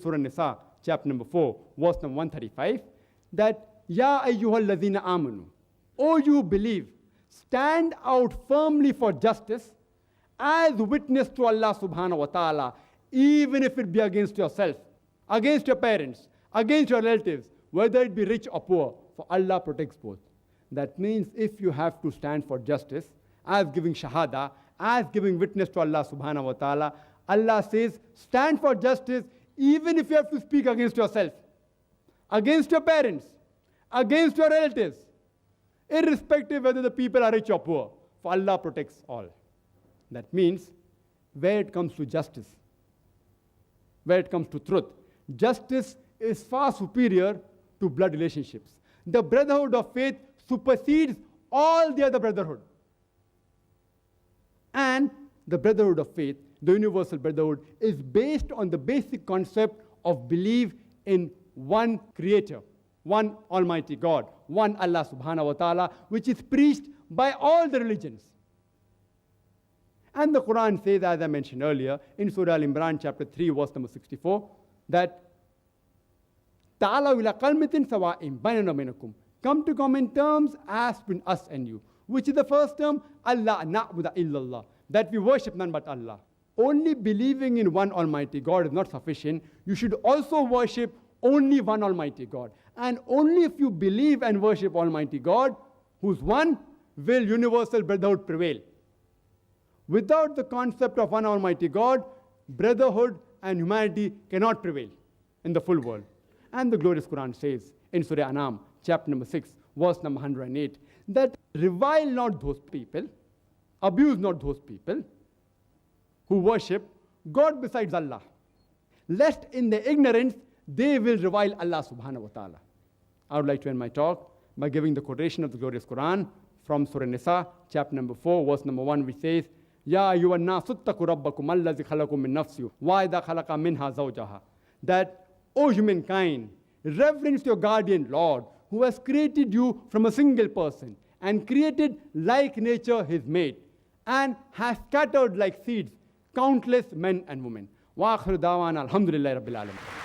Surah Nisa, chapter number 4, verse number 135, that Ya ayyuhal ladhina amanu, O you believe, stand out firmly for justice as witness to Allah subhanahu wa ta'ala, even if it be against yourself, against your parents, against your relatives, whether it be rich or poor, for Allah protects both. That means if you have to stand for justice, as giving shahada, as giving witness to Allah subhanahu wa ta'ala, Allah says, stand for justice even if you have to speak against yourself, against your parents, against your relatives, irrespective whether the people are rich or poor, for Allah protects all. That means where it comes to justice, where it comes to truth, justice is far superior to blood relationships. The brotherhood of faith supersedes all the other brotherhood. And the brotherhood of faith, the universal brotherhood, is based on the basic concept of belief in one creator, one Almighty God, one Allah subhanahu wa ta'ala, which is preached by all the religions. And the Quran says, as I mentioned earlier, in Surah Al-Imran, chapter 3, verse number 64, that ta'alaw ila qalmatin sawa'in baynana wa baynakum. Come to common terms as between us and you. Which is the first term? Allah na'budu illallah. That we worship none but Allah. Only believing in one Almighty God is not sufficient. You should also worship only one Almighty God. And only if you believe and worship Almighty God, who's one, will universal brotherhood prevail. Without the concept of one Almighty God, brotherhood and humanity cannot prevail in the full world. And the glorious Quran says in Surah An'am, chapter number 6, verse number 108, that revile not those people, abuse not those people who worship God besides Allah, lest in their ignorance they will revile Allah subhanahu wa ta'ala. I would like to end my talk by giving the quotation of the glorious Quran from Surah Nisa, chapter number 4, verse number 1, which says, Ya ayyuhan nasu ttaqu rabbakum allazi khalaqakum min nafsin wa idha khalaqa minha zawjaha. That, O humankind, reverence your guardian Lord, who has created you from a single person and created like nature his mate, and has scattered like seeds countless men and women. Wa akhiru da'wana alhamdulillahi rabbil alamin.